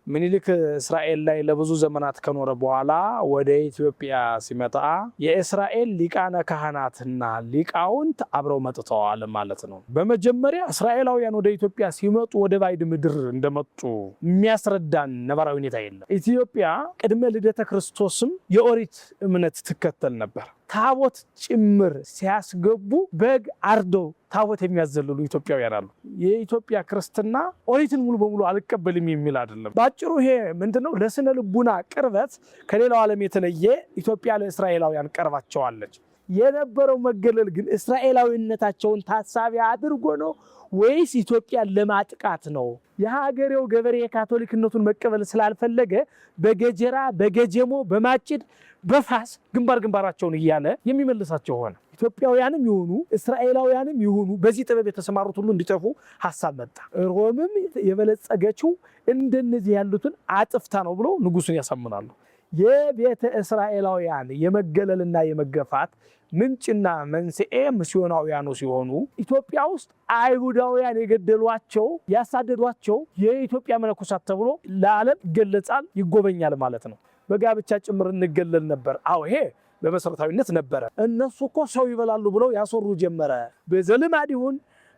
ምኒልክ እስራኤል ላይ ለብዙ ዘመናት ከኖረ በኋላ ወደ ኢትዮጵያ ሲመጣ የእስራኤል ሊቃነ ካህናትና ሊቃውንት አብረው መጥተዋል ማለት ነው። በመጀመሪያ እስራኤላውያን ወደ ኢትዮጵያ ሲመጡ ወደ ባዕድ ምድር እንደመጡ የሚያስረዳን ነባራዊ ሁኔታ የለም። ኢትዮጵያ ቅድመ ልደተ ክርስቶስም የኦሪት እምነት ትከተል ነበር። ታቦት ጭምር ሲያስገቡ በግ አርደው ታቦት የሚያዘልሉ ኢትዮጵያውያን አሉ። የኢትዮጵያ ክርስትና ኦሪትን ሙሉ በሙሉ አልቀበልም የሚል አይደለም። ባጭሩ ይሄ ምንድነው? ለስነ ልቡና ቅርበት ከሌላው ዓለም የተለየ ኢትዮጵያ ለእስራኤላውያን ቀርባቸዋለች። የነበረው መገለል ግን እስራኤላዊነታቸውን ታሳቢ አድርጎ ነው ወይስ ኢትዮጵያን ለማጥቃት ነው? የሀገሬው ገበሬ የካቶሊክነቱን መቀበል ስላልፈለገ በገጀራ በገጀሞ በማጭድ በፋስ ግንባራቸውን እያለ የሚመልሳቸው ሆነ። ኢትዮጵያውያንም ይሁኑ እስራኤላውያንም ይሁኑ በዚህ ጥበብ የተሰማሩት ሁሉ እንዲጠፉ ሐሳብ መጣ። ሮምም የበለጸገችው እንደነዚህ ያሉትን አጥፍታ ነው ብሎ ንጉሱን ያሳምናሉ። የቤተ እስራኤላውያን የመገለልና የመገፋት ምንጭና መንስኤ ሚስዮናውያኑ ሲሆኑ ኢትዮጵያ ውስጥ አይሁዳውያን የገደሏቸው ያሳደዷቸው የኢትዮጵያ መነኮሳት ተብሎ ለዓለም ይገለጻል፣ ይጎበኛል ማለት ነው። በጋብቻ ጭምር እንገለል ነበር። አዎ ይሄ በመሰረታዊነት ነበረ። እነሱ እኮ ሰው ይበላሉ ብለው ያሰሩ ጀመረ። በዘልማድ ይሁን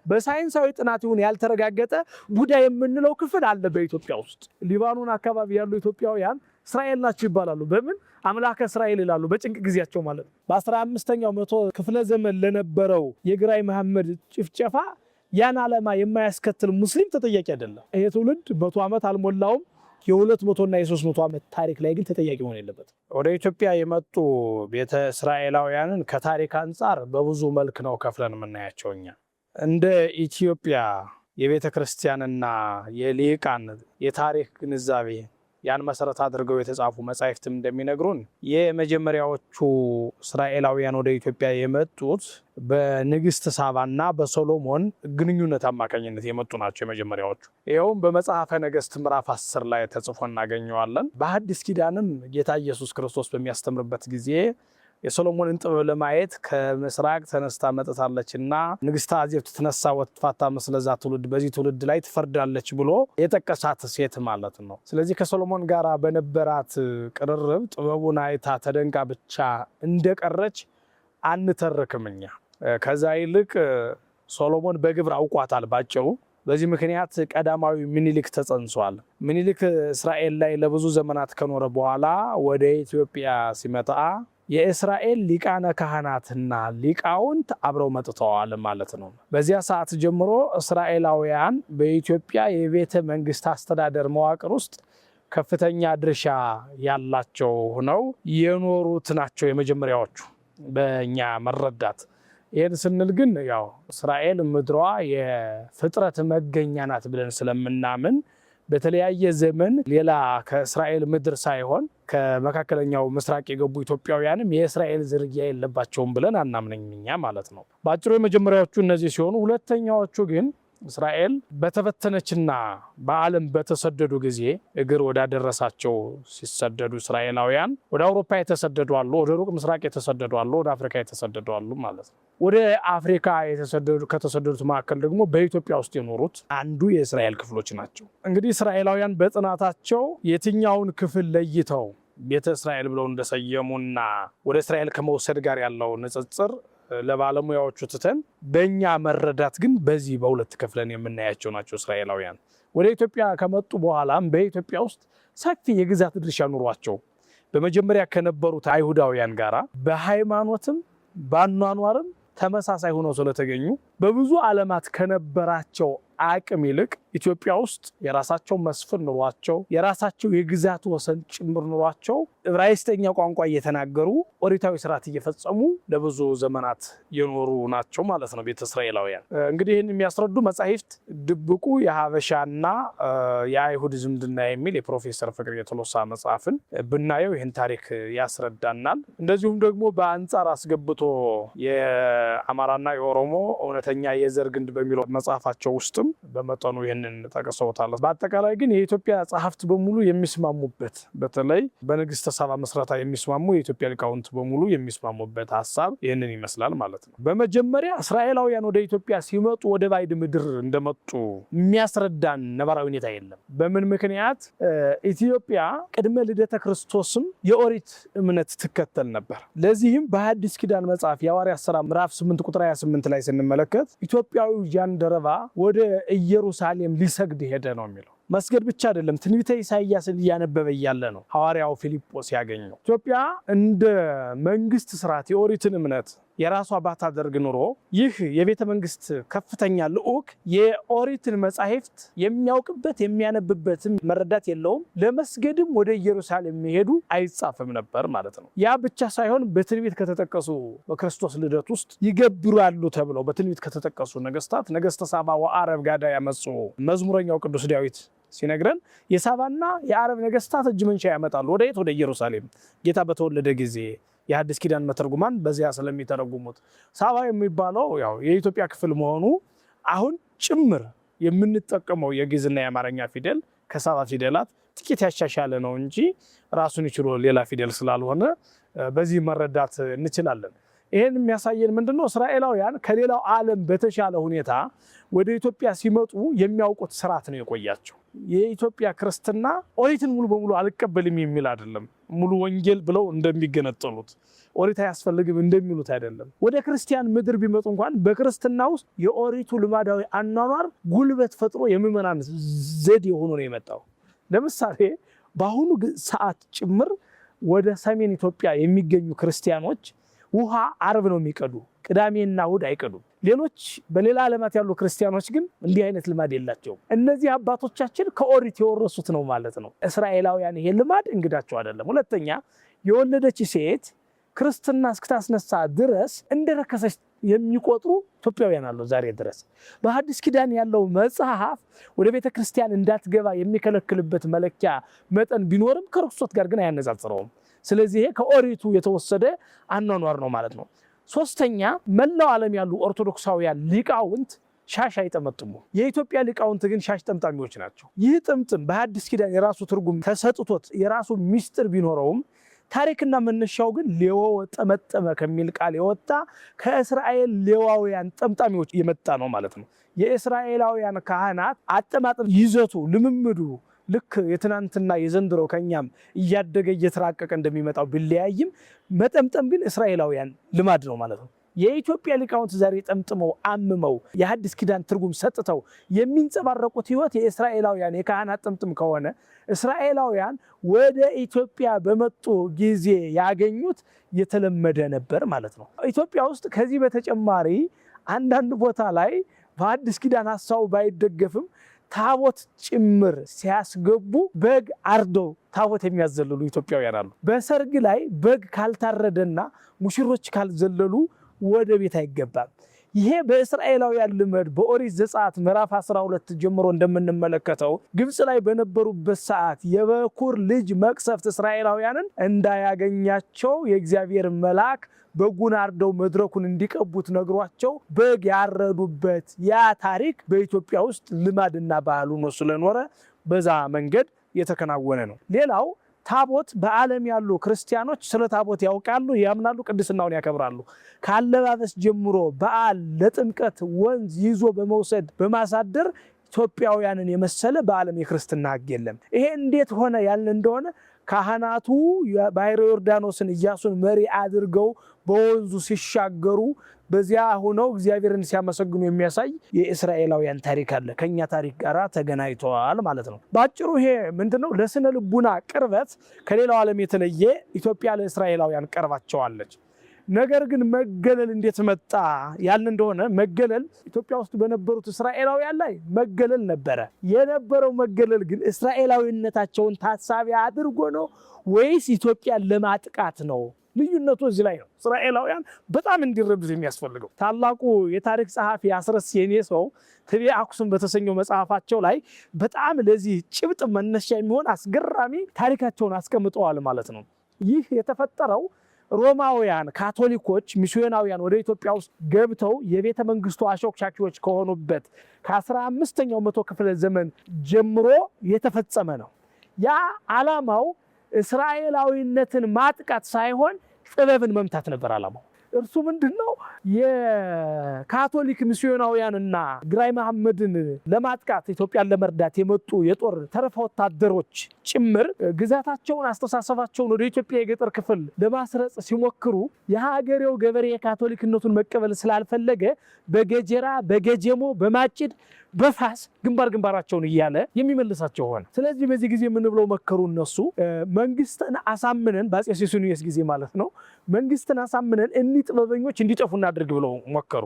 በሳይንሳዊ ጥናት ይሁን ያልተረጋገጠ ቡዳ የምንለው ክፍል አለ በኢትዮጵያ ውስጥ። ሊባኖን አካባቢ ያሉ ኢትዮጵያውያን እስራኤል ናቸው ይባላሉ። በምን አምላከ እስራኤል ይላሉ? በጭንቅ ጊዜያቸው ማለት ነው። በ15ኛው መቶ ክፍለ ዘመን ለነበረው የግራኝ መሐመድ ጭፍጨፋ ያን ዓላማ የማያስከትል ሙስሊም ተጠያቂ አይደለም። ይሄ ትውልድ 100 ዓመት አልሞላውም። የ200 እና የ300 ዓመት ታሪክ ላይ ግን ተጠያቂ መሆን የለበትም። ወደ ኢትዮጵያ የመጡ ቤተ እስራኤላውያንን ከታሪክ አንጻር በብዙ መልክ ነው ከፍለን የምናያቸው። እኛ እንደ ኢትዮጵያ የቤተ ክርስቲያንና የሊቃን የታሪክ ግንዛቤ ያን መሰረት አድርገው የተጻፉ መጻሕፍትም እንደሚነግሩን የመጀመሪያዎቹ እስራኤላውያን ወደ ኢትዮጵያ የመጡት በንግስት ሳባና በሶሎሞን ግንኙነት አማካኝነት የመጡ ናቸው የመጀመሪያዎቹ። ይኸውም በመጽሐፈ ነገሥት ምዕራፍ 10 ላይ ተጽፎ እናገኘዋለን። በሐዲስ ኪዳንም ጌታ ኢየሱስ ክርስቶስ በሚያስተምርበት ጊዜ የሶሎሞንን ጥበብ ለማየት ከምስራቅ ተነስታ መጥታለችና ንግስት አዜብ ትነሳ ወትፋታ መስለዛ ትውልድ በዚህ ትውልድ ላይ ትፈርዳለች ብሎ የጠቀሳት ሴት ማለት ነው። ስለዚህ ከሶሎሞን ጋር በነበራት ቅርርብ ጥበቡን አይታ ተደንቃ ብቻ እንደቀረች አንተርክም እኛ። ከዛ ይልቅ ሶሎሞን በግብር አውቋታል ባጭሩ። በዚህ ምክንያት ቀዳማዊ ምኒልክ ተጸንሷል። ምኒልክ እስራኤል ላይ ለብዙ ዘመናት ከኖረ በኋላ ወደ ኢትዮጵያ ሲመጣ የእስራኤል ሊቃነ ካህናትና ሊቃውንት አብረው መጥተዋል ማለት ነው። በዚያ ሰዓት ጀምሮ እስራኤላውያን በኢትዮጵያ የቤተ መንግስት አስተዳደር መዋቅር ውስጥ ከፍተኛ ድርሻ ያላቸው ሆነው የኖሩት ናቸው የመጀመሪያዎቹ በእኛ መረዳት። ይህን ስንል ግን ያው እስራኤል ምድሯ የፍጥረት መገኛ ናት ብለን ስለምናምን በተለያየ ዘመን ሌላ ከእስራኤል ምድር ሳይሆን ከመካከለኛው ምስራቅ የገቡ ኢትዮጵያውያንም የእስራኤል ዝርያ የለባቸውም ብለን አናምነኛ ማለት ነው። በአጭሩ የመጀመሪያዎቹ እነዚህ ሲሆኑ ሁለተኛዎቹ ግን እስራኤል በተበተነችና በዓለም በተሰደዱ ጊዜ እግር ወዳደረሳቸው ሲሰደዱ እስራኤላውያን ወደ አውሮፓ የተሰደዱ አሉ፣ ወደ ሩቅ ምስራቅ የተሰደዱ አሉ፣ ወደ አፍሪካ የተሰደዱ አሉ ማለት ነው። ወደ አፍሪካ ከተሰደዱት መካከል ደግሞ በኢትዮጵያ ውስጥ የኖሩት አንዱ የእስራኤል ክፍሎች ናቸው። እንግዲህ እስራኤላውያን በጥናታቸው የትኛውን ክፍል ለይተው ቤተ እስራኤል ብለው እንደሰየሙና ወደ እስራኤል ከመውሰድ ጋር ያለው ንጽጽር ለባለሙያዎቹ ትተን በእኛ መረዳት ግን በዚህ በሁለት ከፍለን የምናያቸው ናቸው። እስራኤላውያን ወደ ኢትዮጵያ ከመጡ በኋላም በኢትዮጵያ ውስጥ ሰፊ የግዛት ድርሻ ኑሯቸው በመጀመሪያ ከነበሩት አይሁዳውያን ጋራ በሃይማኖትም በአኗኗርም ተመሳሳይ ሆነው ስለተገኙ በብዙ ዓለማት ከነበራቸው አቅም ይልቅ ኢትዮጵያ ውስጥ የራሳቸው መስፍን ኑሯቸው የራሳቸው የግዛት ወሰን ጭምር ኑሯቸው ዕብራይስጥኛ ቋንቋ እየተናገሩ ኦሪታዊ ስርዓት እየፈጸሙ ለብዙ ዘመናት የኖሩ ናቸው ማለት ነው ቤተ እስራኤላውያን። እንግዲህ ይህን የሚያስረዱ መጻሕፍት ድብቁ የሀበሻና የአይሁድ ዝምድና የሚል የፕሮፌሰር ፍቅሬ ቶሎሳ መጽሐፍን ብናየው ይህን ታሪክ ያስረዳናል። እንደዚሁም ደግሞ በአንጻር አስገብቶ የአማራና የኦሮሞ እውነተኛ እውነተኛ የዘር ግንድ በሚለው መጽሐፋቸው ውስጥም በመጠኑ ይህንን ጠቅሰውታል። በአጠቃላይ ግን የኢትዮጵያ ጸሐፍት በሙሉ የሚስማሙበት በተለይ በንግሥተ ሳባ ምስረታ የሚስማሙ የኢትዮጵያ ሊቃውንት በሙሉ የሚስማሙበት ሀሳብ ይህንን ይመስላል ማለት ነው። በመጀመሪያ እስራኤላውያን ወደ ኢትዮጵያ ሲመጡ ወደ ባዕድ ምድር እንደመጡ የሚያስረዳን ነባራዊ ሁኔታ የለም። በምን ምክንያት? ኢትዮጵያ ቅድመ ልደተ ክርስቶስም የኦሪት እምነት ትከተል ነበር። ለዚህም በሐዲስ ኪዳን መጽሐፍ የሐዋርያት ሥራ ምዕራፍ 8 ቁጥር 28 ላይ ስንመለከት ኢትዮጵያዊ ጃንደረባ ወደ ኢየሩሳሌም ሊሰግድ ሄደ ነው የሚለው። መስገድ ብቻ አይደለም፣ ትንቢተ ኢሳይያስን እያነበበ እያለ ነው ሐዋርያው ፊልጶስ ያገኘው። ኢትዮጵያ እንደ መንግስት ስርዓት የኦሪትን እምነት የራሷ ባታደርግ ኑሮ ይህ የቤተ መንግስት ከፍተኛ ልዑክ የኦሪትን መጻሕፍት የሚያውቅበት የሚያነብበትም መረዳት የለውም። ለመስገድም ወደ ኢየሩሳሌም መሄዱ አይጻፍም ነበር ማለት ነው። ያ ብቻ ሳይሆን በትንቢት ከተጠቀሱ በክርስቶስ ልደት ውስጥ ይገብራሉ ተብለው በትንቢት ከተጠቀሱ ነገስታት ነገስተ ሳባ ወአረብ ጋዳ ያመጹ መዝሙረኛው ቅዱስ ዳዊት ሲነግረን የሳባና የአረብ ነገስታት እጅ መንሻ ያመጣሉ። ወደ የት? ወደ ኢየሩሳሌም ጌታ በተወለደ ጊዜ የሐዲስ ኪዳን መተርጉማን በዚያ ስለሚተረጉሙት ሳባ የሚባለው ያው የኢትዮጵያ ክፍል መሆኑ አሁን ጭምር የምንጠቀመው የግዕዝና የአማርኛ ፊደል ከሳባ ፊደላት ጥቂት ያሻሻለ ነው እንጂ ራሱን ይችሎ ሌላ ፊደል ስላልሆነ በዚህ መረዳት እንችላለን። ይሄን የሚያሳየን ምንድነው? እስራኤላውያን ከሌላው ዓለም በተሻለ ሁኔታ ወደ ኢትዮጵያ ሲመጡ የሚያውቁት ስርዓት ነው የቆያቸው። የኢትዮጵያ ክርስትና ኦሪትን ሙሉ በሙሉ አልቀበልም የሚል አይደለም። ሙሉ ወንጌል ብለው እንደሚገነጠሉት ኦሪት አያስፈልግም እንደሚሉት አይደለም። ወደ ክርስቲያን ምድር ቢመጡ እንኳን በክርስትና ውስጥ የኦሪቱ ልማዳዊ አኗኗር ጉልበት ፈጥሮ የምዕመናን ዘዴ ሆኖ ነው የመጣው። ለምሳሌ በአሁኑ ሰዓት ጭምር ወደ ሰሜን ኢትዮጵያ የሚገኙ ክርስቲያኖች ውሃ ዓርብ ነው የሚቀዱ፣ ቅዳሜና እሑድ አይቀዱም። ሌሎች በሌላ ዓለማት ያሉ ክርስቲያኖች ግን እንዲህ አይነት ልማድ የላቸውም። እነዚህ አባቶቻችን ከኦሪት የወረሱት ነው ማለት ነው። እስራኤላውያን ይሄ ልማድ እንግዳቸው አይደለም። ሁለተኛ የወለደች ሴት ክርስትና እስክታስነሳ ድረስ እንደረከሰች የሚቆጥሩ ኢትዮጵያውያን አሉ ዛሬ ድረስ። በሐዲስ ኪዳን ያለው መጽሐፍ ወደ ቤተ ክርስቲያን እንዳትገባ የሚከለክልበት መለኪያ መጠን ቢኖርም ከርኩሰት ጋር ግን አያነጻጽረውም። ስለዚህ ከኦሪቱ የተወሰደ አኗኗር ነው ማለት ነው። ሶስተኛ መላው ዓለም ያሉ ኦርቶዶክሳውያን ሊቃውንት ሻሽ አይጠመጥሙ። የኢትዮጵያ ሊቃውንት ግን ሻሽ ጠምጣሚዎች ናቸው። ይህ ጥምጥም በሐዲስ ኪዳን የራሱ ትርጉም ተሰጥቶት የራሱ ሚስጥር ቢኖረውም ታሪክና መነሻው ግን ሌዋው ጠመጠመ ከሚል ቃል የወጣ ከእስራኤል ሌዋውያን ጠምጣሚዎች የመጣ ነው ማለት ነው። የእስራኤላውያን ካህናት አጠማጠም ይዘቱ ልምምዱ ልክ የትናንትና የዘንድሮ ከኛም እያደገ እየተራቀቀ እንደሚመጣው ቢለያይም መጠምጠም ግን እስራኤላውያን ልማድ ነው ማለት ነው። የኢትዮጵያ ሊቃውንት ዛሬ ጠምጥመው አምመው የሐዲስ ኪዳን ትርጉም ሰጥተው የሚንጸባረቁት ሕይወት የእስራኤላውያን የካህናት ጥምጥም ከሆነ እስራኤላውያን ወደ ኢትዮጵያ በመጡ ጊዜ ያገኙት የተለመደ ነበር ማለት ነው። ኢትዮጵያ ውስጥ ከዚህ በተጨማሪ አንዳንድ ቦታ ላይ በሐዲስ ኪዳን ሐሳቡ ባይደገፍም ታቦት ጭምር ሲያስገቡ በግ አርደው ታቦት የሚያዘልሉ ኢትዮጵያውያን አሉ። በሰርግ ላይ በግ ካልታረደና ሙሽሮች ካልዘለሉ ወደ ቤት አይገባም። ይሄ በእስራኤላውያን ልማድ በኦሪት ዘጸአት ምዕራፍ 12 ጀምሮ እንደምንመለከተው ግብጽ ላይ በነበሩበት ሰዓት የበኩር ልጅ መቅሰፍት እስራኤላውያንን እንዳያገኛቸው የእግዚአብሔር መልአክ በጉን አርደው መድረኩን እንዲቀቡት ነግሯቸው በግ ያረዱበት ያ ታሪክ በኢትዮጵያ ውስጥ ልማድና ባህል ሆኖ ስለኖረ በዛ መንገድ የተከናወነ ነው። ሌላው ታቦት በዓለም ያሉ ክርስቲያኖች ስለ ታቦት ያውቃሉ፣ ያምናሉ፣ ቅድስናውን ያከብራሉ። ካለባበስ ጀምሮ በዓል ለጥምቀት ወንዝ ይዞ በመውሰድ በማሳደር ኢትዮጵያውያንን የመሰለ በዓለም የክርስትና ሕግ የለም። ይሄ እንዴት ሆነ ያልን እንደሆነ ካህናቱ ባሕረ ዮርዳኖስን ኢያሱን መሪ አድርገው በወንዙ ሲሻገሩ በዚያ ሆነው እግዚአብሔርን ሲያመሰግኑ የሚያሳይ የእስራኤላውያን ታሪክ አለ። ከኛ ታሪክ ጋር ተገናኝተዋል ማለት ነው። ባጭሩ ይሄ ምንድነው? ለስነ ልቡና ቅርበት ከሌላው ዓለም የተለየ ኢትዮጵያ ለእስራኤላውያን ቀርባቸዋለች። ነገር ግን መገለል እንዴት መጣ ያልን እንደሆነ መገለል ኢትዮጵያ ውስጥ በነበሩት እስራኤላውያን ላይ መገለል ነበረ። የነበረው መገለል ግን እስራኤላዊነታቸውን ታሳቢ አድርጎ ነው ወይስ ኢትዮጵያን ለማጥቃት ነው? ልዩነቱ እዚህ ላይ ነው። እስራኤላውያን በጣም እንዲረዱት የሚያስፈልገው ታላቁ የታሪክ ጸሐፊ አስረስ የኔሰው ትቤ አክሱም በተሰኘው መጽሐፋቸው ላይ በጣም ለዚህ ጭብጥ መነሻ የሚሆን አስገራሚ ታሪካቸውን አስቀምጠዋል ማለት ነው። ይህ የተፈጠረው ሮማውያን ካቶሊኮች ሚስዮናውያን ወደ ኢትዮጵያ ውስጥ ገብተው የቤተ መንግስቱ አሾክሻኪዎች ከሆኑበት ከ15ኛው መቶ ክፍለ ዘመን ጀምሮ የተፈጸመ ነው። ያ ዓላማው እስራኤላዊነትን ማጥቃት ሳይሆን ጥበብን መምታት ነበር ዓላማው። እርሱ ምንድነው? የካቶሊክ ሚስዮናውያንና ግራኝ መሐመድን ለማጥቃት ኢትዮጵያን ለመርዳት የመጡ የጦር ተረፈ ወታደሮች ጭምር ግዛታቸውን አስተሳሰባቸውን ወደ ኢትዮጵያ የገጠር ክፍል ለማስረጽ ሲሞክሩ የሀገሬው ገበሬ የካቶሊክነቱን መቀበል ስላልፈለገ በገጀራ በገጀሞ በማጭድ በፋስ ግንባራቸውን እያለ የሚመልሳቸው ሆነ። ስለዚህ በዚህ ጊዜ ምን ብለው መከሩ? እነሱ መንግስትን አሳምነን በአፄ ሱስንዮስ ጊዜ ማለት ነው፣ መንግስትን አሳምነን እኒህ ጥበበኞች እንዲጠፉ እናድርግ ብለው መከሩ።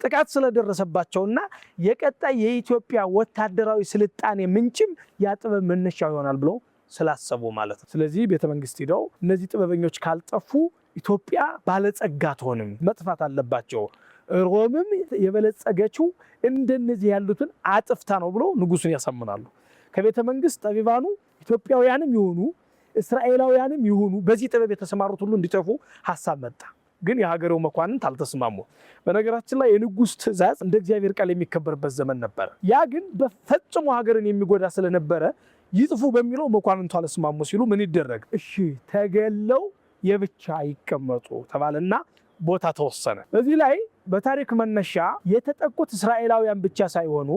ጥቃት ስለደረሰባቸውና የቀጣይ የኢትዮጵያ ወታደራዊ ስልጣኔ ምንጭም ያ ጥበብ መነሻ ይሆናል ብለው ስላሰቡ ማለት ነው። ስለዚህ ቤተ መንግስት ሄደው እነዚህ ጥበበኞች ካልጠፉ ኢትዮጵያ ባለጸጋ አትሆንም፣ መጥፋት አለባቸው፣ ሮምም የበለጸገችው እንደነዚህ ያሉትን አጥፍታ ነው ብሎ ንጉሱን ያሳምናሉ። ከቤተ መንግስት ጠቢባኑ ኢትዮጵያውያንም ይሁኑ እስራኤላውያንም ይሁኑ በዚህ ጥበብ የተሰማሩት ሁሉ እንዲጠፉ ሐሳብ መጣ። ግን የሀገሬው መኳንንት አልተስማሙ። በነገራችን ላይ የንጉስ ትእዛዝ እንደ እግዚአብሔር ቃል የሚከበርበት ዘመን ነበር። ያ ግን በፈጽሞ ሀገርን የሚጎዳ ስለነበረ ይጥፉ በሚለው መኳንንቱ አልተስማሙ ሲሉ ምን ይደረግ? እሺ ተገለው የብቻ ይቀመጡ ተባለና ቦታ ተወሰነ። በዚህ ላይ በታሪክ መነሻ የተጠቁት እስራኤላውያን ብቻ ሳይሆኑ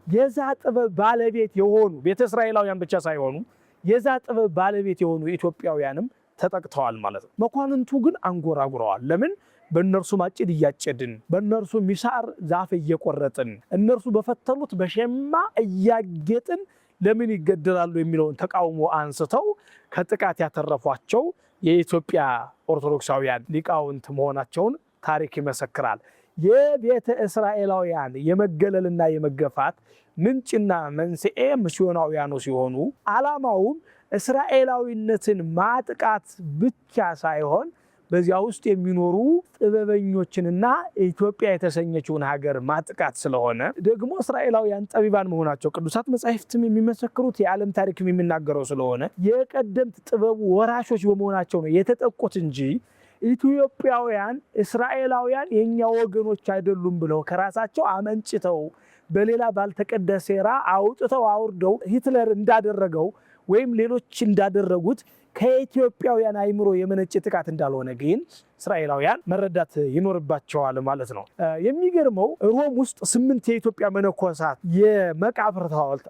የዛ ጥበብ ባለቤት የሆኑ ቤተ እስራኤላውያን ብቻ ሳይሆኑ የዛ ጥበብ ባለቤት የሆኑ ኢትዮጵያውያንም ተጠቅተዋል ማለት ነው። መኳንንቱ ግን አንጎራጉረዋል። ለምን? በእነርሱ ማጭድ እያጨድን፣ በእነርሱ ሚሳር ዛፍ እየቆረጥን፣ እነርሱ በፈተሉት በሸማ እያጌጥን ለምን ይገደላሉ የሚለውን ተቃውሞ አንስተው ከጥቃት ያተረፏቸው የኢትዮጵያ ኦርቶዶክሳውያን ሊቃውንት መሆናቸውን ታሪክ ይመሰክራል። የቤተ እስራኤላውያን የመገለልና የመገፋት ምንጭና መንስኤ ሚስዮናውያኑ ሲሆኑ ዓላማውም እስራኤላዊነትን ማጥቃት ብቻ ሳይሆን በዚያ ውስጥ የሚኖሩ ጥበበኞችንና ኢትዮጵያ የተሰኘችውን ሀገር ማጥቃት ስለሆነ ደግሞ እስራኤላውያን ጠቢባን መሆናቸው ቅዱሳት መጻሕፍትም የሚመሰክሩት የዓለም ታሪክም የሚናገረው ስለሆነ የቀደምት ጥበቡ ወራሾች በመሆናቸው ነው የተጠቁት እንጂ ኢትዮጵያውያን እስራኤላውያን የኛ ወገኖች አይደሉም ብለው ከራሳቸው አመንጭተው በሌላ ባልተቀደሰ ሴራ አውጥተው አውርደው ሂትለር እንዳደረገው ወይም ሌሎች እንዳደረጉት ከኢትዮጵያውያን አይምሮ የመነጨ ጥቃት እንዳልሆነ ግን እስራኤላውያን መረዳት ይኖርባቸዋል ማለት ነው። የሚገርመው ሮም ውስጥ 8 የኢትዮጵያ መነኮሳት የመቃብር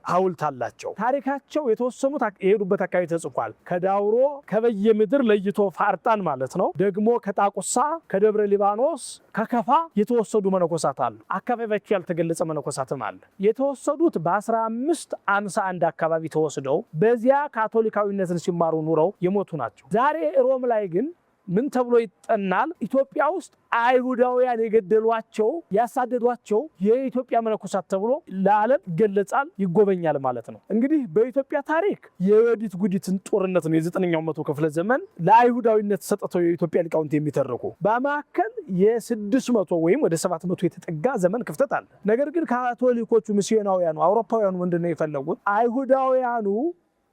ሐውልት አላቸው። ታሪካቸው የተወሰኑት የሄዱበት አካባቢ ተጽፏል። ከዳውሮ ከበየምድር ለይቶ ፋርጣን ማለት ነው። ደግሞ ከጣቁሳ ከደብረ ሊባኖስ ከከፋ የተወሰዱ መነኮሳት አሉ። አካባቢያቸው ያልተገለጸ መነኮሳትም አለ። የተወሰዱት በ1551 አካባቢ ተወስደው በዚያ ካቶሊካዊነትን ሲማሩ ኑረው የሞቱ ናቸው። ዛሬ ሮም ላይ ግን ምን ተብሎ ይጠናል? ኢትዮጵያ ውስጥ አይሁዳውያን የገደሏቸው ያሳደዷቸው የኢትዮጵያ መነኮሳት ተብሎ ለዓለም ይገለጻል፣ ይጎበኛል ማለት ነው። እንግዲህ በኢትዮጵያ ታሪክ የወዲት ጉዲትን ጦርነት ነው የ9ኛው መቶ ክፍለ ዘመን ለአይሁዳዊነት ሰጥተው የኢትዮጵያ ሊቃውንት የሚተርኩ በማዕከል የ600 ወይም ወደ 700 የተጠጋ ዘመን ክፍተት አለ። ነገር ግን ካቶሊኮቹ ሚስዮናውያኑ አውሮፓውያኑ ምንድነው የፈለጉት? አይሁዳውያኑ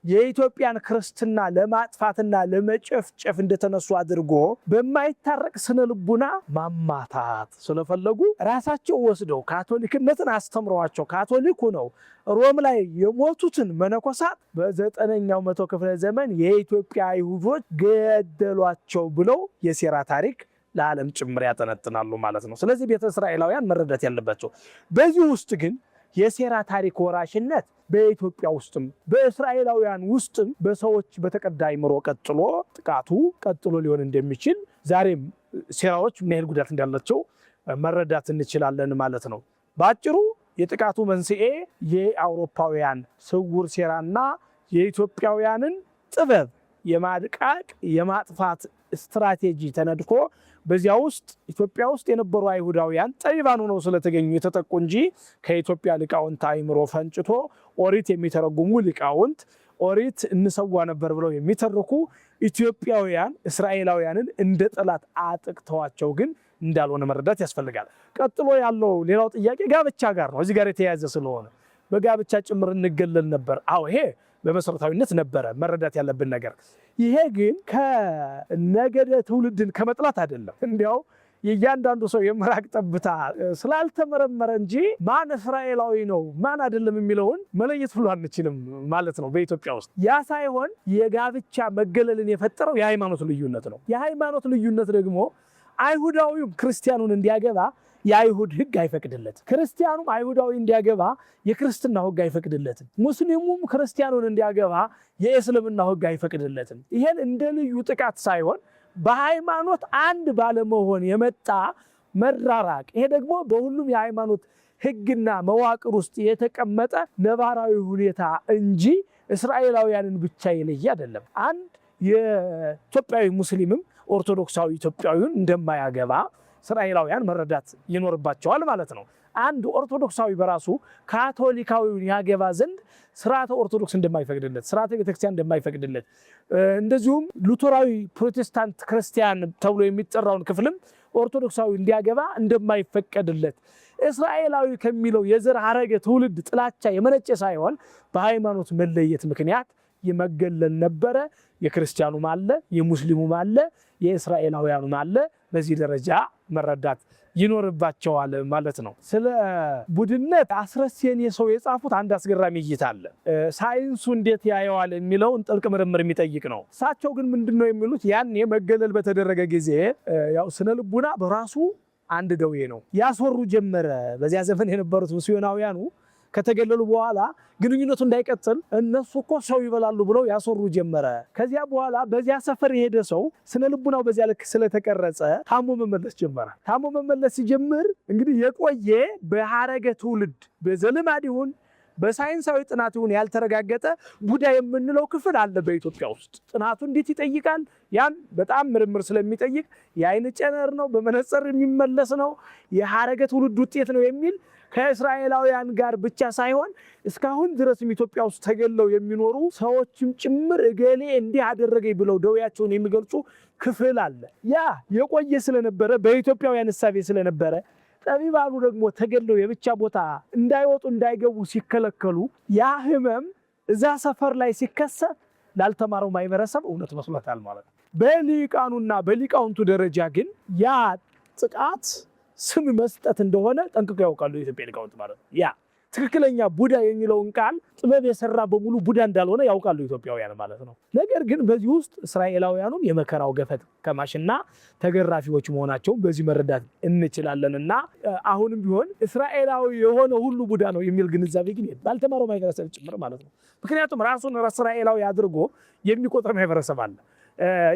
የኢትዮጵያን ክርስትና ለማጥፋትና ለመጨፍጨፍ እንደተነሱ አድርጎ በማይታረቅ ስነ ልቡና ማማታት ስለፈለጉ ራሳቸው ወስደው ካቶሊክነትን አስተምረዋቸው ካቶሊኩ ነው ሮም ላይ የሞቱትን መነኮሳት በ9ኛው መቶ ክፍለ ዘመን የኢትዮጵያ አይሁዶች ገደሏቸው ብለው የሴራ ታሪክ ለዓለም ጭምር ያጠነጥናሉ ማለት ነው። ስለዚህ ቤተ እስራኤላውያን መረዳት ያለባቸው በዚህ ውስጥ ግን የሴራ ታሪክ ወራሽነት በኢትዮጵያ ውስጥም በእስራኤላውያን ውስጥም በሰዎች በተቀዳ አእምሮ ቀጥሎ ጥቃቱ ቀጥሎ ሊሆን እንደሚችል ዛሬም ሴራዎች ምን ያህል ጉዳት እንዳላቸው መረዳት እንችላለን ማለት ነው። በአጭሩ የጥቃቱ መንስኤ የአውሮፓውያን ስውር ሴራና የኢትዮጵያውያንን ጥበብ የማድቃቅ የማጥፋት ስትራቴጂ ተነድፎ በዚያ ውስጥ ኢትዮጵያ ውስጥ የነበሩ አይሁዳውያን ጠቢባን ሆነው ስለተገኙ የተጠቁ እንጂ ከኢትዮጵያ ሊቃውንት አእምሮ ፈንጭቶ ኦሪት የሚተረጉሙ ሊቃውንት ኦሪት እንሰዋ ነበር ብለው የሚተርኩ ኢትዮጵያውያን እስራኤላውያንን እንደ ጠላት አጥቅተዋቸው ግን እንዳልሆነ መረዳት ያስፈልጋል። ቀጥሎ ያለው ሌላው ጥያቄ ጋብቻ ጋር ነው። እዚህ ጋር የተያያዘ ስለሆነ በጋብቻ ጭምር እንገለል ነበር። አዎ ይሄ በመሰረታዊነት ነበረ መረዳት ያለብን ነገር። ይሄ ግን ከነገደ ትውልድን ከመጥላት አይደለም። እንዲያው የእያንዳንዱ ሰው የምራቅ ጠብታ ስላልተመረመረ እንጂ ማን እስራኤላዊ ነው ማን አይደለም የሚለውን መለየት ሁሉ አንችልም ማለት ነው በኢትዮጵያ ውስጥ። ያ ሳይሆን የጋብቻ መገለልን የፈጠረው የሃይማኖት ልዩነት ነው። የሃይማኖት ልዩነት ደግሞ አይሁዳዊው ክርስቲያኑን እንዲያገባ የአይሁድ ሕግ አይፈቅድለትም። ክርስቲያኑም አይሁዳዊ እንዲያገባ የክርስትናው ሕግ አይፈቅድለትም። ሙስሊሙም ክርስቲያኑን እንዲያገባ የእስልምናው ሕግ አይፈቅድለትም። ይሄን እንደ ልዩ ጥቃት ሳይሆን በሃይማኖት አንድ ባለመሆን የመጣ መራራቅ፣ ይሄ ደግሞ በሁሉም የሃይማኖት ሕግና መዋቅር ውስጥ የተቀመጠ ነባራዊ ሁኔታ እንጂ እስራኤላውያንን ብቻ የለየ አይደለም። አንድ የኢትዮጵያዊ ሙስሊምም ኦርቶዶክሳዊ ኢትዮጵያዊውን እንደማያገባ እስራኤላውያን መረዳት ይኖርባቸዋል ማለት ነው። አንድ ኦርቶዶክሳዊ በራሱ ካቶሊካዊውን ያገባ ዘንድ ስርዓተ ኦርቶዶክስ እንደማይፈቅድለት፣ ስርዓተ ቤተክርስቲያን እንደማይፈቅድለት፣ እንደዚሁም ሉተራዊ ፕሮቴስታንት ክርስቲያን ተብሎ የሚጠራውን ክፍልም ኦርቶዶክሳዊ እንዲያገባ እንደማይፈቀድለት እስራኤላዊ ከሚለው የዘር ሐረገ ትውልድ ጥላቻ የመነጨ ሳይሆን በሃይማኖት መለየት ምክንያት የመገለል ነበረ። የክርስቲያኑም አለ፣ የሙስሊሙም አለ፣ የእስራኤላውያኑም አለ። በዚህ ደረጃ መረዳት ይኖርባቸዋል ማለት ነው። ስለ ቡድነት አስረሴኔ ሰው የጻፉት አንድ አስገራሚ እይታ አለ። ሳይንሱ እንዴት ያየዋል የሚለውን ጥልቅ ምርምር የሚጠይቅ ነው። እሳቸው ግን ምንድነው የሚሉት? ያኔ መገለል በተደረገ ጊዜ ያው ስነ ልቡና በራሱ አንድ ደዌ ነው። ያስወሩ ጀመረ። በዚያ ዘመን የነበሩት ሚስዮናውያኑ ከተገለሉ በኋላ ግንኙነቱ እንዳይቀጥል እነሱ እኮ ሰው ይበላሉ ብለው ያስወሩ ጀመረ። ከዚያ በኋላ በዚያ ሰፈር የሄደ ሰው ስነ ልቡናው በዚያ ልክ ስለተቀረጸ ታሞ መመለስ ጀመረ። ታሞ መመለስ ሲጀምር እንግዲህ የቆየ በሐረገ ትውልድ በዘልማድ ይሁን በሳይንሳዊ ጥናት ይሁን ያልተረጋገጠ ቡዳ የምንለው ክፍል አለ በኢትዮጵያ ውስጥ። ጥናቱ እንዴት ይጠይቃል? ያን በጣም ምርምር ስለሚጠይቅ የአይን ጨነር ነው፣ በመነጽር የሚመለስ ነው፣ የሐረገ ትውልድ ውጤት ነው የሚል ከእስራኤላውያን ጋር ብቻ ሳይሆን እስካሁን ድረስም ኢትዮጵያ ውስጥ ተገለው የሚኖሩ ሰዎችም ጭምር እገሌ እንዲህ አደረገኝ ብለው ደዌያቸውን የሚገልጹ ክፍል አለ። ያ የቆየ ስለነበረ በኢትዮጵያውያን እሳቤ ስለነበረ ጠቢባኑ ደግሞ ተገለው የብቻ ቦታ እንዳይወጡ እንዳይገቡ ሲከለከሉ ያ ህመም እዛ ሰፈር ላይ ሲከሰት ላልተማረው ማህበረሰብ እውነት መስሎታል ማለት ነው። በሊቃኑና በሊቃውንቱ ደረጃ ግን ያ ጥቃት ስም መስጠት እንደሆነ ጠንቅቀው ያውቃሉ የኢትዮጵያ ሊቃውንት ማለት ነው። ያ ትክክለኛ ቡዳ የሚለውን ቃል ጥበብ የሰራ በሙሉ ቡዳ እንዳልሆነ ያውቃሉ ኢትዮጵያውያን ማለት ነው። ነገር ግን በዚህ ውስጥ እስራኤላውያኑም የመከራው ገፈት ከማሽና ተገራፊዎች መሆናቸውን በዚህ መረዳት እንችላለንና አሁንም ቢሆን እስራኤላዊ የሆነ ሁሉ ቡዳ ነው የሚል ግንዛቤ ግን ባልተማረው ማህበረሰብ ጭምር ማለት ነው። ምክንያቱም ራሱን እስራኤላዊ አድርጎ የሚቆጥር ማህበረሰብ አለ።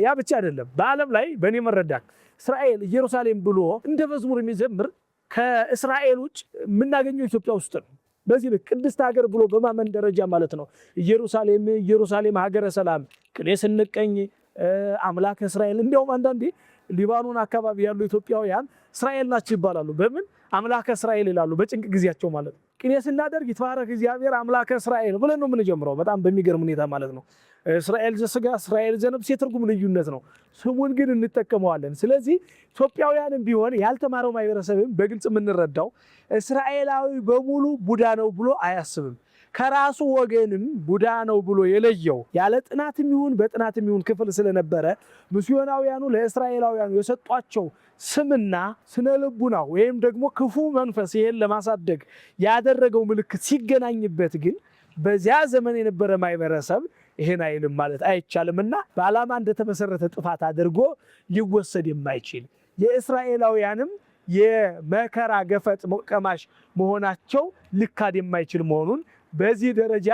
ያ ብቻ አይደለም። በዓለም ላይ በእኔ መረዳት እስራኤል ኢየሩሳሌም ብሎ እንደ መዝሙር የሚዘምር ከእስራኤል ውጭ የምናገኘው ኢትዮጵያ ውስጥ ነው። በዚህ ልክ ቅድስት ሀገር ብሎ በማመን ደረጃ ማለት ነው ኢየሩሳሌም ኢየሩሳሌም ሀገረ ሰላም ቅኔ ስንቀኝ አምላክ እስራኤል። እንዲያውም አንዳንዴ ሊባኖን አካባቢ ያሉ ኢትዮጵያውያን እስራኤል ናቸው ይባላሉ። በምን አምላከ እስራኤል ይላሉ? በጭንቅ ጊዜያቸው ማለት ነው። ቅኔ ስናደርግ ይትባረክ እግዚአብሔር አምላከ እስራኤል ብለን ነው የምንጀምረው። በጣም በሚገርም ሁኔታ ማለት ነው። እስራኤል ዘስጋ እስራኤል ዘነብስ የትርጉም ልዩነት ነው። ስሙን ግን እንጠቀመዋለን። ስለዚህ ኢትዮጵያውያንም ቢሆን ያልተማረው ማህበረሰብም በግልጽ የምንረዳው እስራኤላዊ በሙሉ ቡዳ ነው ብሎ አያስብም። ከራሱ ወገንም ቡዳ ነው ብሎ የለየው ያለ ጥናትም ይሁን በጥናትም ይሁን ክፍል ስለነበረ ሚስዮናውያኑ ለእስራኤላውያኑ የሰጧቸው ስምና ስነ ልቡና ወይም ደግሞ ክፉ መንፈስ ይሄን ለማሳደግ ያደረገው ምልክት ሲገናኝበት ግን በዚያ ዘመን የነበረ ማህበረሰብ ይሄን አይልም ማለት አይቻልምና በዓላማ እንደተመሰረተ ጥፋት አድርጎ ሊወሰድ የማይችል የእስራኤላውያንም የመከራ ገፈት ቀማሽ መሆናቸው ልካድ የማይችል መሆኑን በዚህ ደረጃ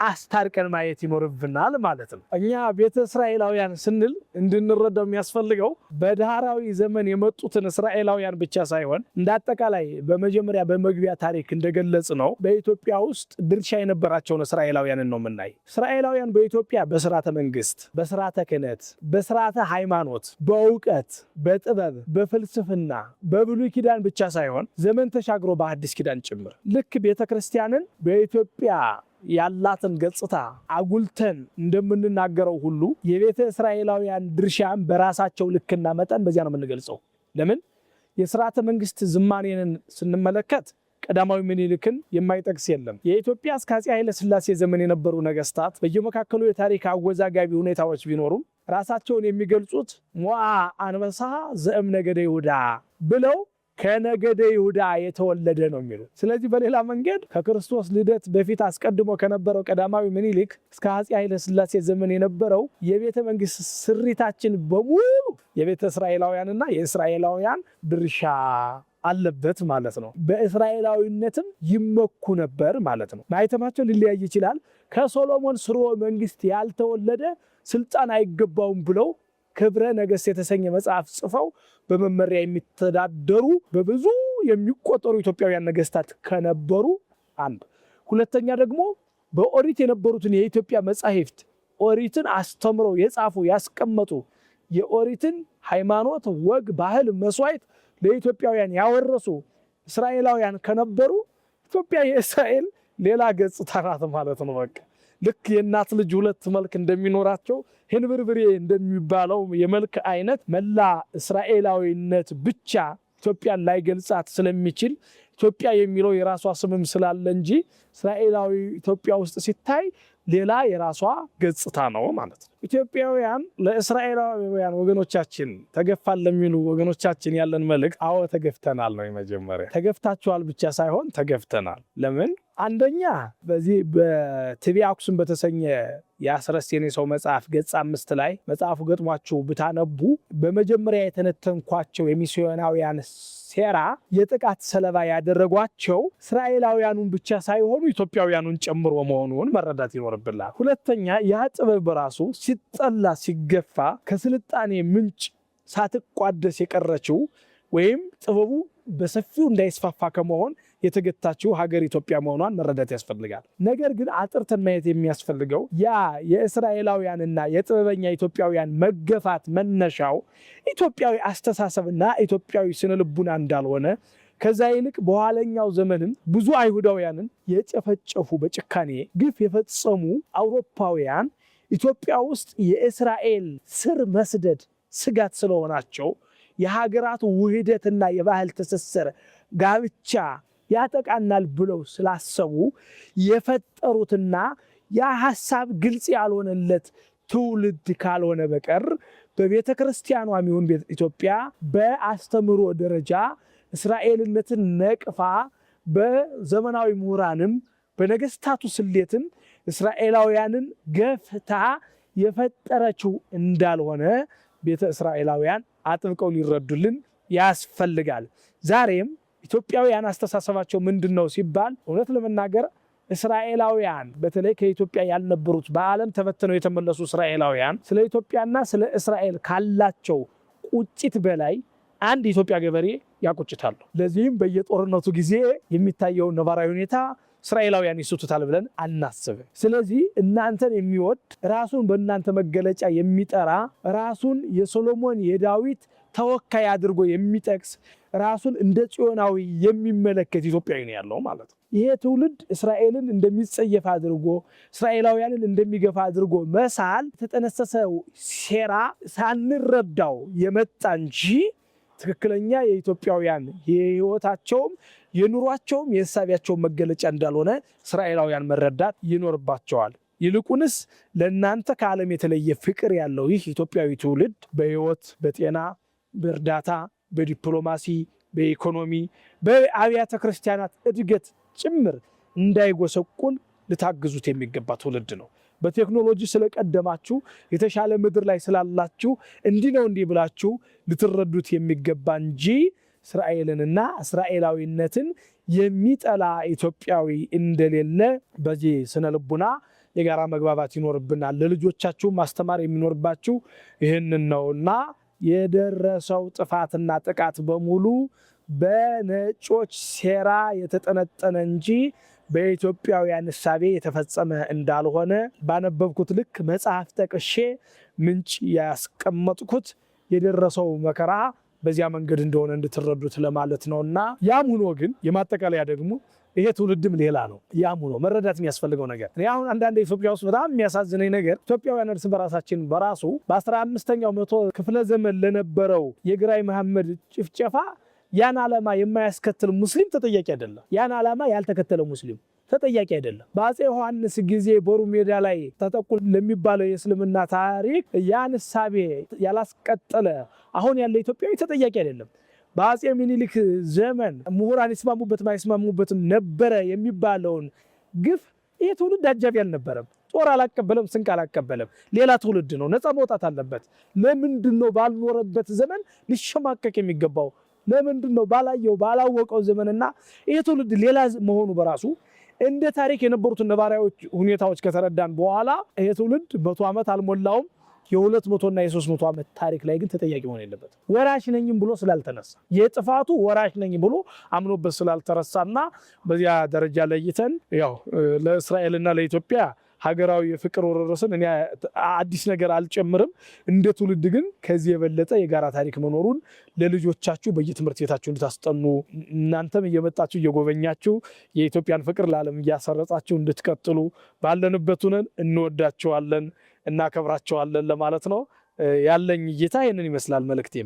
አስታርቀን ማየት ይኖርብናል ማለት ነው። እኛ ቤተ እስራኤላውያን ስንል እንድንረዳው የሚያስፈልገው በዳህራዊ ዘመን የመጡትን እስራኤላውያን ብቻ ሳይሆን እንዳጠቃላይ በመጀመሪያ በመግቢያ ታሪክ እንደገለጽ ነው በኢትዮጵያ ውስጥ ድርሻ የነበራቸውን እስራኤላውያንን ነው የምናይ። እስራኤላውያን በኢትዮጵያ በስርዓተ መንግስት፣ በስርዓተ ክህነት፣ በስርዓተ ሃይማኖት፣ በእውቀት፣ በጥበብ፣ በፍልስፍና በብሉይ ኪዳን ብቻ ሳይሆን ዘመን ተሻግሮ በአዲስ ኪዳን ጭምር ልክ ቤተክርስቲያንን በኢትዮጵያ ያላትን ገጽታ አጉልተን እንደምንናገረው ሁሉ የቤተ እስራኤላውያን ድርሻም በራሳቸው ልክና መጠን በዚያ ነው የምንገልጸው። ለምን የሥርዓተ መንግስት ዝማኔን ስንመለከት ቀዳማዊ ምኒልክን የማይጠቅስ የለም። የኢትዮጵያ እስከ አፄ ኃይለ ሥላሴ ዘመን የነበሩ ነገስታት በየመካከሉ የታሪክ አወዛጋቢ ሁኔታዎች ቢኖሩም ራሳቸውን የሚገልጹት ሞዓ አንበሳ ዘእም ነገደ ይሁዳ ብለው ከነገደ ይሁዳ የተወለደ ነው የሚሉት። ስለዚህ በሌላ መንገድ ከክርስቶስ ልደት በፊት አስቀድሞ ከነበረው ቀዳማዊ ምኒልክ እስከ አፄ ኃይለ ሥላሴ ዘመን የነበረው የቤተ መንግስት ስሪታችን በሙሉ የቤተ እስራኤላውያንና የእስራኤላውያን ድርሻ አለበት ማለት ነው። በእስራኤላዊነትም ይመኩ ነበር ማለት ነው። ማይተማቸው ሊለያይ ይችላል። ከሶሎሞን ስርወ መንግስት ያልተወለደ ስልጣን አይገባውም ብለው ክብረ ነገሥት የተሰኘ መጽሐፍ ጽፈው በመመሪያ የሚተዳደሩ በብዙ የሚቆጠሩ ኢትዮጵያውያን ነገስታት ከነበሩ አንድ። ሁለተኛ ደግሞ በኦሪት የነበሩትን የኢትዮጵያ መጻሕፍት ኦሪትን አስተምረው የጻፉ ያስቀመጡ የኦሪትን ሃይማኖት፣ ወግ፣ ባህል፣ መስዋዕት ለኢትዮጵያውያን ያወረሱ እስራኤላውያን ከነበሩ ኢትዮጵያ የእስራኤል ሌላ ገጽታ ናት ማለት ነው። በቃ ልክ የእናት ልጅ ሁለት መልክ እንደሚኖራቸው ህንብርብሬ እንደሚባለው የመልክ አይነት መላ እስራኤላዊነት ብቻ ኢትዮጵያን ላይገልጻት ስለሚችል ኢትዮጵያ የሚለው የራሷ ስምም ስላለ እንጂ እስራኤላዊ ኢትዮጵያ ውስጥ ሲታይ ሌላ የራሷ ገጽታ ነው ማለት ነው። ኢትዮጵያውያን ለእስራኤላውያን ወገኖቻችን ተገፋን ለሚሉ ወገኖቻችን ያለን መልእክት አዎ ተገፍተናል ነው። የመጀመሪያ ተገፍታችኋል ብቻ ሳይሆን ተገፍተናል። ለምን? አንደኛ በዚህ በትቤ አክሱም በተሰኘ የአስረስ የኔ ሰው መጽሐፍ ገጽ 5 ላይ መጽሐፉ ገጥሟችሁ ብታነቡ በመጀመሪያ የተነተንኳቸው የሚስዮናውያን ሴራ የጥቃት ሰለባ ያደረጓቸው እስራኤላውያኑን ብቻ ሳይሆኑ ኢትዮጵያውያኑን ጨምሮ መሆኑን መረዳት ይኖርብናል። ሁለተኛ ያ ጥበብ በራሱ ሲጠላ ሲገፋ ከስልጣኔ ምንጭ ሳትቋደስ የቀረችው ወይም ጥበቡ በሰፊው እንዳይስፋፋ ከመሆን የተገታችው ሀገር ኢትዮጵያ መሆኗን መረዳት ያስፈልጋል። ነገር ግን አጥርተን ማየት የሚያስፈልገው ያ የእስራኤላውያንና የጥበበኛ ኢትዮጵያውያን መገፋት መነሻው ኢትዮጵያዊ አስተሳሰብና ኢትዮጵያዊ ስነ ልቡና እንዳልሆነ ከዛ ይልቅ በኋለኛው ዘመንም ብዙ አይሁዳውያንን የጨፈጨፉ በጭካኔ ግፍ የፈጸሙ አውሮፓውያን ኢትዮጵያ ውስጥ የእስራኤል ስር መስደድ ስጋት ስለሆናቸው የሀገራቱ ውህደትና የባህል ትስስር ጋብቻ ያጠቃናል ብለው ስላሰቡ የፈጠሩትና ያ ሐሳብ ግልጽ ያልሆነለት ትውልድ ካልሆነ በቀር በቤተ ክርስቲያኗም ይሁን ኢትዮጵያ በአስተምሮ ደረጃ እስራኤልነትን ነቅፋ በዘመናዊ ምሁራንም በነገስታቱ ስሌትም እስራኤላውያንን ገፍታ የፈጠረችው እንዳልሆነ ቤተ እስራኤላውያን አጥብቀው ሊረዱልን ያስፈልጋል። ዛሬም ኢትዮጵያውያን አስተሳሰባቸው ምንድነው ሲባል እውነት ለመናገር እስራኤላውያን በተለይ ከኢትዮጵያ ያልነበሩት በዓለም ተበትነው የተመለሱ እስራኤላውያን ስለ ኢትዮጵያና ስለ እስራኤል ካላቸው ቁጭት በላይ አንድ የኢትዮጵያ ገበሬ ያቆጭታሉ። ለዚህም በየጦርነቱ ጊዜ የሚታየው ነባራዊ ሁኔታ እስራኤላውያን ይስቱታል ብለን አናስብም። ስለዚህ እናንተን የሚወድ ራሱን በእናንተ መገለጫ የሚጠራ ራሱን የሶሎሞን የዳዊት ተወካይ አድርጎ የሚጠቅስ ራሱን እንደ ጽዮናዊ የሚመለከት ኢትዮጵያዊ ነው ያለው ማለት ነው። ይሄ ትውልድ እስራኤልን እንደሚጸየፍ አድርጎ እስራኤላውያንን እንደሚገፋ አድርጎ መሳል የተጠነሰሰው ሴራ ሳንረዳው የመጣ እንጂ ትክክለኛ የኢትዮጵያውያን የህይወታቸውም የኑሯቸውም የእሳቢያቸውም መገለጫ እንዳልሆነ እስራኤላውያን መረዳት ይኖርባቸዋል። ይልቁንስ ለእናንተ ከዓለም የተለየ ፍቅር ያለው ይህ ኢትዮጵያዊ ትውልድ በህይወት፣ በጤና፣ በእርዳታ፣ በዲፕሎማሲ፣ በኢኮኖሚ፣ በአብያተ ክርስቲያናት እድገት ጭምር እንዳይጎሰቁል ልታግዙት የሚገባ ትውልድ ነው። በቴክኖሎጂ ስለቀደማችሁ የተሻለ ምድር ላይ ስላላችሁ እንዲህ ነው እንዲህ ብላችሁ ልትረዱት የሚገባ እንጂ እስራኤልንና እስራኤላዊነትን የሚጠላ ኢትዮጵያዊ እንደሌለ በዚህ ስነ ልቡና የጋራ መግባባት ይኖርብናል። ለልጆቻችሁ ማስተማር የሚኖርባችሁ ይህንን ነውና የደረሰው ጥፋትና ጥቃት በሙሉ በነጮች ሴራ የተጠነጠነ እንጂ በኢትዮጵያውያን እሳቤ የተፈጸመ እንዳልሆነ ባነበብኩት ልክ መጽሐፍ ጠቅሼ ምንጭ ያስቀመጥኩት የደረሰው መከራ በዚያ መንገድ እንደሆነ እንድትረዱት ለማለት ነውና ያም ሆኖ ግን የማጠቃለያ ደግሞ ይሄ ትውልድም ሌላ ነው። ያም ሆኖ መረዳት የሚያስፈልገው ነገር እኔ አሁን አንዳንድ ኢትዮጵያ ውስጥ በጣም የሚያሳዝነኝ ነገር ኢትዮጵያውያን እርስ በራሳችን በራሱ በ15ኛው መቶ ክፍለ ዘመን ለነበረው የግራኝ መሐመድ ጭፍጨፋ ያን ዓላማ የማያስከትል ሙስሊም ተጠያቂ አይደለም። ያን ዓላማ ያልተከተለ ሙስሊም ተጠያቂ አይደለም። በአፄ ዮሐንስ ጊዜ ቦሩ ሜዳ ላይ ተጠቁ ለሚባለው የእስልምና ታሪክ ያን እሳቤ ያላስቀጠለ አሁን ያለ ኢትዮጵያዊ ተጠያቂ አይደለም። በአፄ ምኒልክ ዘመን ምሁራን ይስማሙበትም አይስማሙበትም ነበረ የሚባለውን ግፍ ይህ ትውልድ አጃቢ አልነበረም። ጦር አላቀበለም፣ ስንቅ አላቀበለም። ሌላ ትውልድ ነው፣ ነፃ መውጣት አለበት። ለምንድን ነው ባልኖረበት ዘመን ሊሸማቀቅ የሚገባው? ለምንድን ነው ባላየው ባላወቀው ዘመንና ይህ ትውልድ ሌላ መሆኑ በራሱ እንደ ታሪክ የነበሩትን ነባራዊ ሁኔታዎች ከተረዳን በኋላ ይህ ትውልድ 100 ዓመት አልሞላውም። የ200 እና የ300 ዓመት ታሪክ ላይ ግን ተጠያቂ መሆን የለበትም። ወራሽ ነኝም ብሎ ስላልተነሳ የጥፋቱ ወራሽ ነኝ ብሎ አምኖበት ስላልተረሳና በዚያ ደረጃ ለይተን ያው ለእስራኤልና ለኢትዮጵያ ሀገራዊ የፍቅር ወረረስን እኔ አዲስ ነገር አልጨምርም። እንደ ትውልድ ግን ከዚህ የበለጠ የጋራ ታሪክ መኖሩን ለልጆቻችሁ በየትምህርት ቤታችሁ እንድታስጠኑ እናንተም እየመጣችሁ እየጎበኛችሁ የኢትዮጵያን ፍቅር ለዓለም እያሰረጻችሁ እንድትቀጥሉ ባለንበት ሆነን እንወዳቸዋለን እናከብራቸዋለን ለማለት ነው። ያለኝ እይታ ይህንን ይመስላል መልእክቴ።